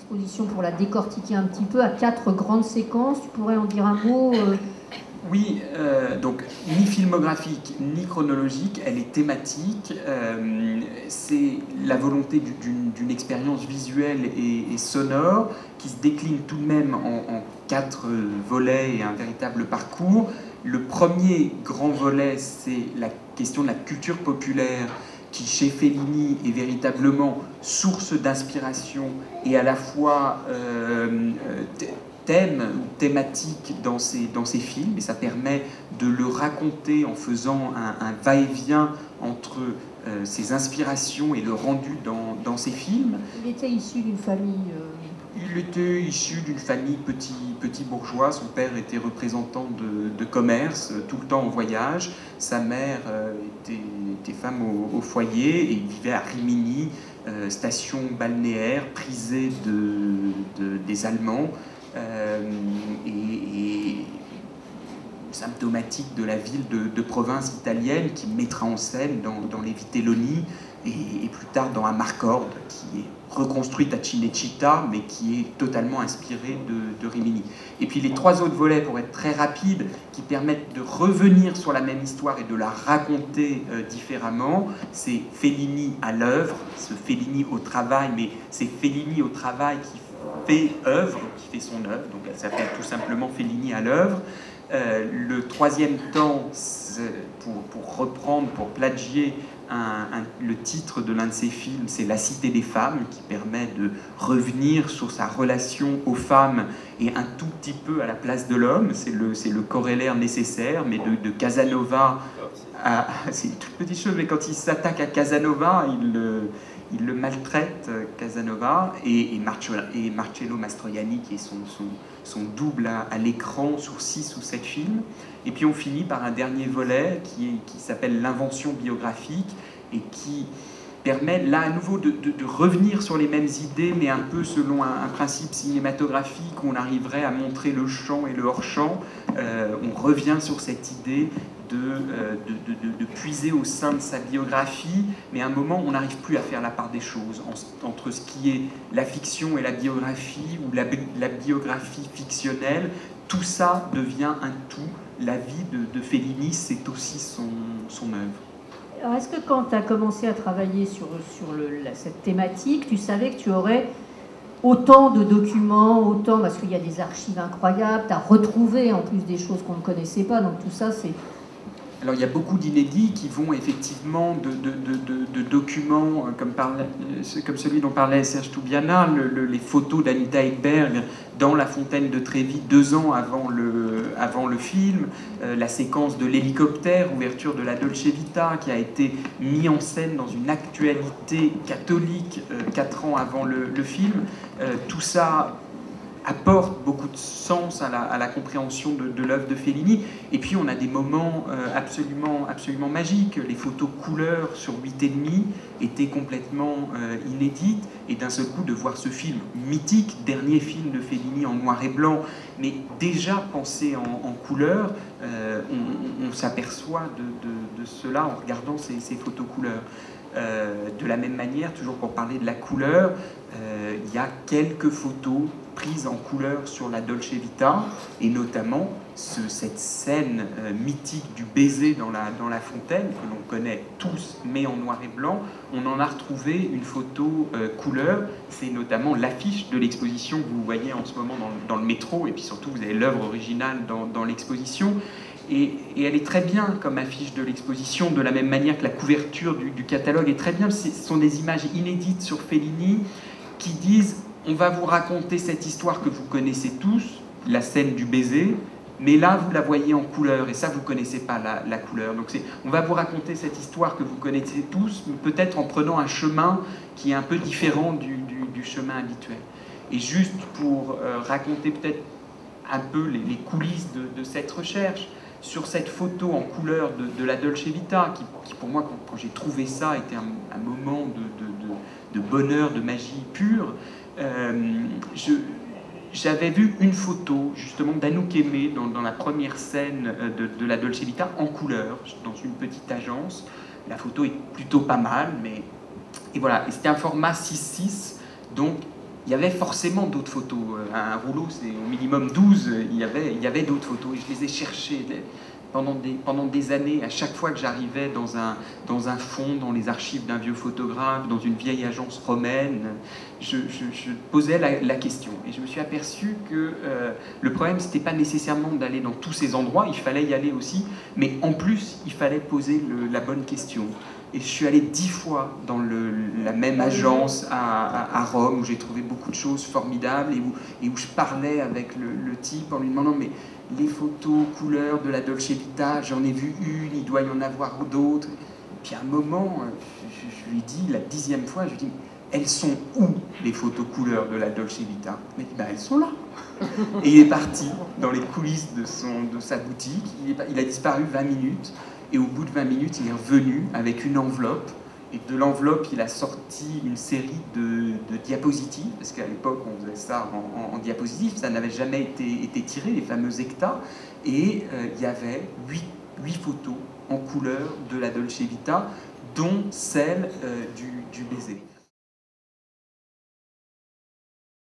l'exposition, pour la décortiquer un petit peu, à 4 grandes séquences. Tu pourrais en dire un mot Oui, donc ni filmographique ni chronologique, elle est thématique. C'est la volonté d'une expérience visuelle et sonore qui se décline tout de même en 4 volets et un véritable parcours. Le premier grand volet, c'est la question de la culture populaire qui, chez Fellini, est véritablement source d'inspiration et à la fois thème ou thématique dans ces films, et ça permet de le raconter en faisant un va-et-vient entre ses inspirations et le rendu dans ces films. Il était issu d'une famille... Il était issu d'une famille petit bourgeois. Son père était représentant de commerce, tout le temps en voyage. Sa mère était femme au foyer et il vivait à Rimini, station balnéaire prisée des Allemands. Et symptomatique de la ville de province italienne qui mettra en scène dans les Vitelloni et plus tard dans Amarcord, qui est reconstruite à Cinecittà, mais qui est totalement inspirée de Rimini. Et puis les 3 autres volets, pour être très rapide, qui permettent de revenir sur la même histoire et de la raconter différemment, c'est Fellini à l'œuvre, ce Fellini au travail, mais c'est Fellini au travail qui fait œuvre, qui fait son œuvre, donc elle s'appelle tout simplement Fellini à l'œuvre. Le 3e temps, pour reprendre, pour plagier le titre de l'un de ses films, c'est La Cité des femmes, qui permet de revenir sur sa relation aux femmes et un tout petit peu à la place de l'homme. C'est le corollaire nécessaire, mais de Casanova c'est une toute petite chose, mais quand il s'attaque à Casanova, il le maltraite, Casanova, et Marcello Mastroianni, qui est son double à l'écran sur 6 ou 7 films. Et puis on finit par un dernier volet qui s'appelle L'invention biographique et qui permet là à nouveau de revenir sur les mêmes idées, mais un peu selon un principe cinématographique où on arriverait à montrer le champ et le hors-champ. On revient sur cette idée de puiser au sein de sa biographie, mais à un moment on n'arrive plus à faire la part des choses entre ce qui est la fiction et la biographie, ou la biographie fictionnelle. Tout ça devient un tout. La vie de Fellini, c'est aussi son œuvre. Alors, est-ce que quand tu as commencé à travailler sur cette thématique, tu savais que tu aurais autant de documents, parce qu'il y a des archives incroyables, tu as retrouvé en plus des choses qu'on ne connaissait pas, donc tout ça c'est... Alors il y a beaucoup d'inédits qui vont effectivement de documents comme celui dont parlait Serge Toubiana, les photos d'Anita Ekberg dans la fontaine de Trévi 2 ans avant le film, la séquence de l'hélicoptère, ouverture de la Dolce Vita, qui a été mis en scène dans une actualité catholique 4 ans avant le film. Tout ça apporte beaucoup de sens à la compréhension de l'œuvre de Fellini. Et puis on a des moments absolument magiques. Les photos couleurs sur 8,5 étaient complètement inédites, et d'un seul coup de voir ce film mythique, dernier film de Fellini en noir et blanc, mais déjà pensé en couleur, on s'aperçoit de cela en regardant ces photos couleurs. De la même manière, toujours pour parler de la couleur, il y a quelques photos prises en couleur sur la Dolce Vita, et notamment cette scène mythique du baiser dans la fontaine, que l'on connaît tous, mais en noir et blanc. On en a retrouvé une photo couleur. C'est notamment l'affiche de l'exposition que vous voyez en ce moment dans le métro, et puis surtout vous avez l'œuvre originale dans l'exposition. Et elle est très bien comme affiche de l'exposition, de la même manière que la couverture du catalogue est très bien. Ce sont des images inédites sur Fellini qui disent: on va vous raconter cette histoire que vous connaissez tous, la scène du baiser, mais là vous la voyez en couleur, et ça vous ne connaissez pas la couleur. Donc on va vous raconter cette histoire que vous connaissez tous, peut-être en prenant un chemin qui est un peu différent du chemin habituel. Et juste pour raconter peut-être un peu les coulisses de cette recherche, sur cette photo en couleur de la Dolce Vita, qui pour moi, quand j'ai trouvé ça, était un moment de bonheur, de magie pure. J'avais vu une photo justement d'Anouk Aimée dans la première scène de la Dolce Vita en couleur, dans une petite agence. La photo est plutôt pas mal, et voilà. Et c'était un format 6:6, donc il y avait forcément d'autres photos. Un rouleau, c'est au minimum 12, il y avait d'autres photos, et je les ai cherchées pendant des années. À chaque fois que j'arrivais dans un fond, dans les archives d'un vieux photographe, dans une vieille agence romaine, je posais la question. Et je me suis aperçu que le problème, c'était pas nécessairement d'aller dans tous ces endroits, il fallait y aller aussi, mais en plus, il fallait poser la bonne question. Et je suis allé 10 fois dans la même agence à Rome, où j'ai trouvé beaucoup de choses formidables, et où je parlais avec le type en lui demandant, mais les photos couleurs de la Dolce Vita, j'en ai vu une, il doit y en avoir d'autres. Puis à un moment, je lui ai dit, la 10e fois, je lui ai dit, elles sont où les photos couleurs de la Dolce Vita? Il m'a dit, bah, elles sont là. Et il est parti dans les coulisses de sa boutique, il a disparu 20 minutes, et au bout de 20 minutes, il est revenu avec une enveloppe. Et de l'enveloppe, il a sorti une série de diapositives, parce qu'à l'époque, on faisait ça en diapositives, ça n'avait jamais été tiré, les fameux Ekta. Et il y avait 8 photos en couleur de la Dolce Vita, dont celle du baiser.